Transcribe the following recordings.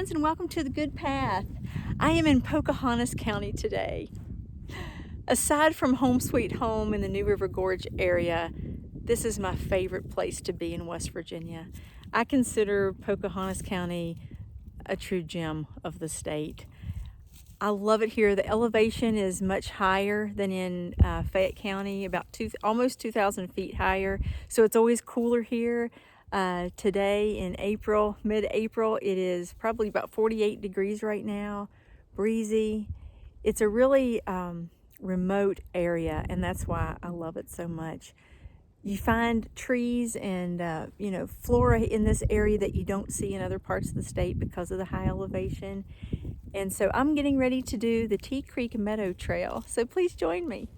friends, and welcome to The Good Path. I am in Pocahontas County today. Aside from Home Sweet Home in the New River Gorge area, this is my favorite place to be in West Virginia. I consider Pocahontas County a true gem of the state. I love it here. The elevation is much higher than in Fayette County, about almost 2,000 feet higher. So it's always cooler here. Today in April, mid-April, it is probably about 48 degrees right now, breezy. It's a really remote area, and that's why I love it so much. You find trees and flora in this area that you don't see in other parts of the state because of the high elevation. And so I'm getting ready to do the Tea Creek Meadow Trail. So please join me.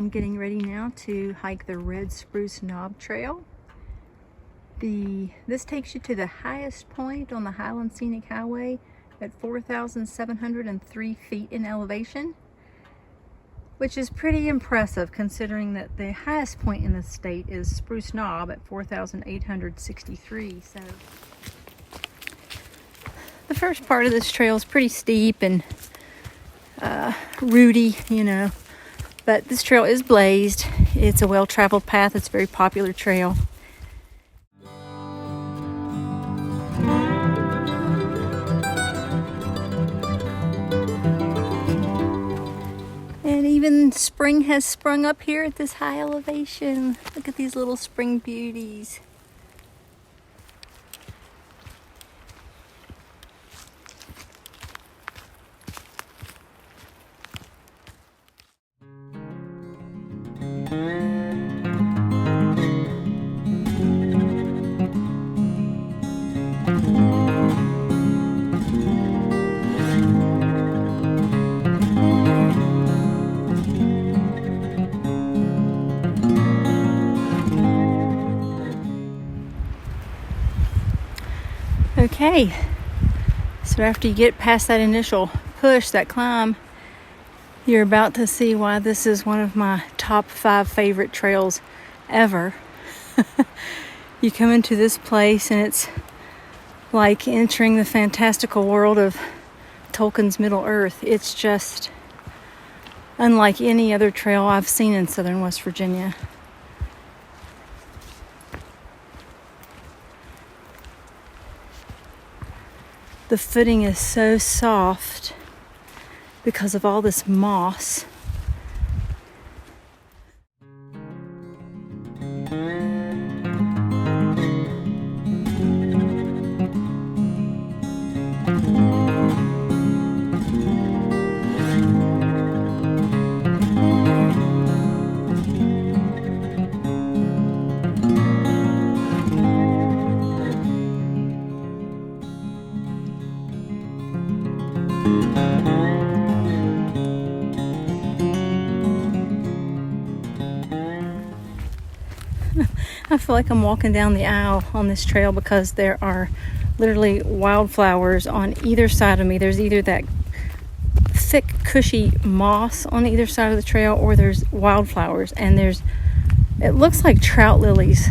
I'm getting ready now to hike the Red Spruce Knob Trail. This takes you to the highest point on the Highland Scenic Highway at 4,703 feet in elevation, which is pretty impressive considering that the highest point in the state is Spruce Knob at 4,863. So the first part of this trail is pretty steep and rooty, you know, but this trail is blazed. It's a well-traveled path. It's a very popular trail. And even spring has sprung up here at this high elevation. Look at these little spring beauties. Okay, so after you get past that initial push, that climb, you're about to see why this is one of my top 5 favorite trails ever. You come into this place and it's like entering the fantastical world of Tolkien's Middle-earth. It's just unlike any other trail I've seen in southern West Virginia. The footing is so soft because of all this moss. I feel like I'm walking down the aisle on this trail because there are literally wildflowers on either side of me. There's either that thick, cushy moss on either side of the trail, or there's wildflowers, and it looks like trout lilies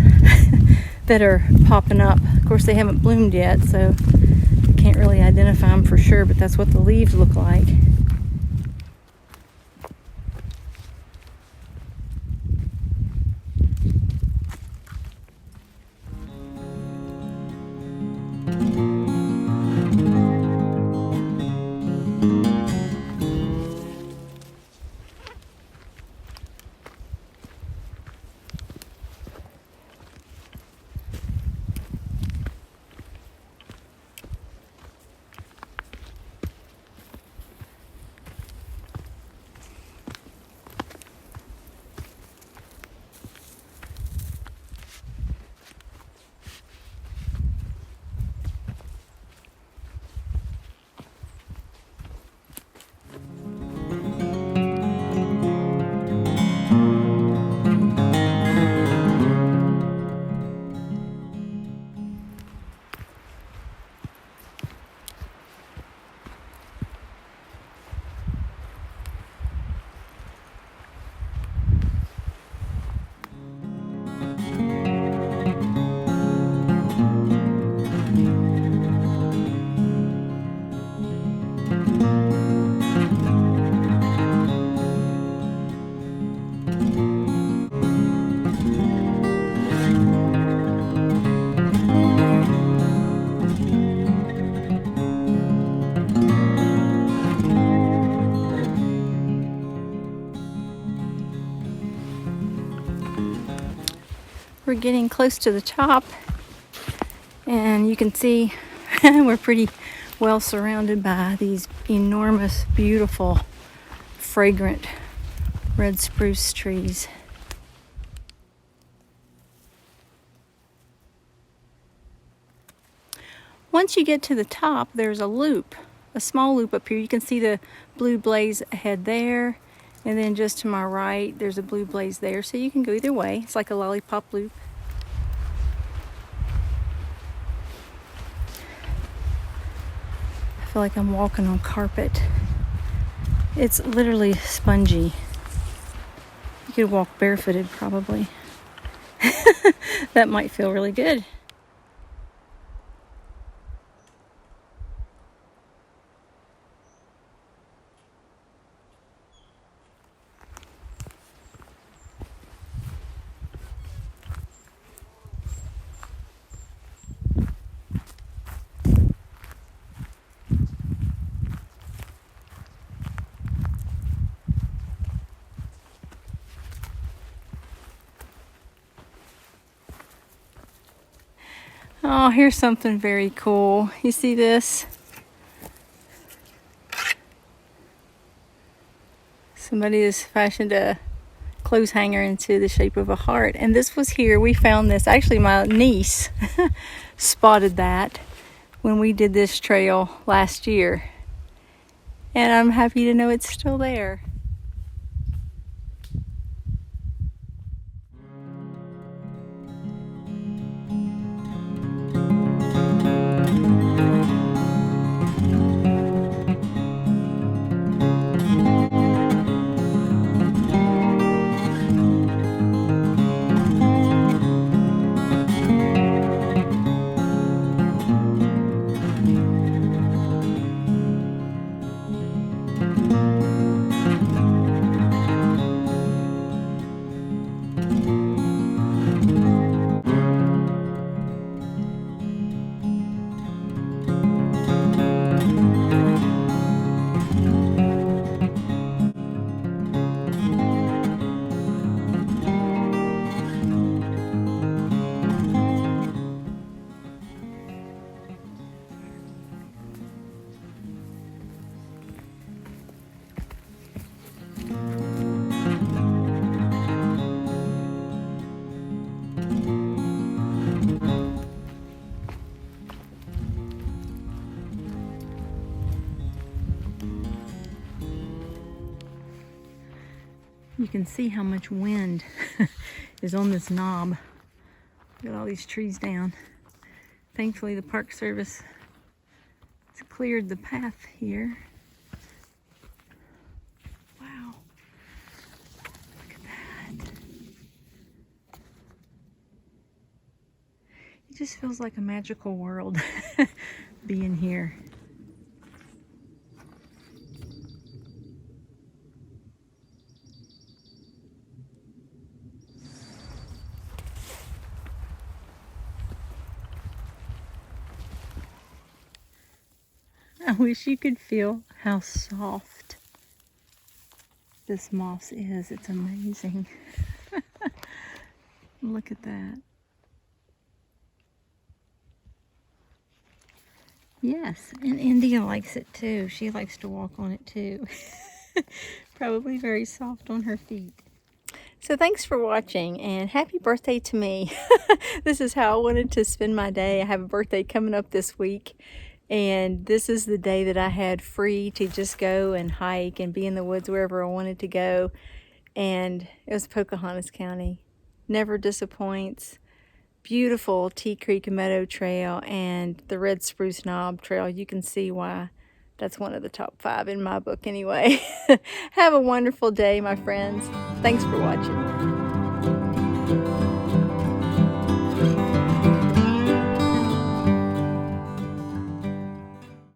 that are popping up. Of course, they haven't bloomed yet, so I can't really identify them for sure, but that's what the leaves look like. We're getting close to the top, and you can see we're pretty well surrounded by these enormous, beautiful, fragrant red spruce trees. Once you get to the top, there's a loop, a small loop up here. You can see the blue blaze ahead there, And then just to my right, there's a blue blaze there, so you can go either way. It's like a lollipop loop. I feel like I'm walking on carpet. It's literally spongy. You could walk barefooted probably. That might feel really good. Oh, here's something very cool. You see this? Somebody has fashioned a clothes hanger into the shape of a heart. And this was here. We found this. Actually, my niece spotted that when we did this trail last year. And I'm happy to know it's still there. You can see how much wind is on this knob. Got all these trees down. Thankfully, the Park Service has cleared the path here. Wow. Look at that. It just feels like a magical world being here. I wish you could feel how soft this moss is. It's amazing. Look at that. Yes, and India likes it too. She likes to walk on it too. Probably very soft on her feet. So thanks for watching, and happy birthday to me. This is how I wanted to spend my day. I have a birthday coming up this week, and this is the day that I had free to just go and hike and be in the woods wherever I wanted to go. And it was Pocahontas County. Never disappoints. Beautiful Tea Creek Meadow Trail and the Red Spruce Knob Trail. You can see why that's one of the top 5 in my book anyway. Have a wonderful day, my friends. Thanks for watching.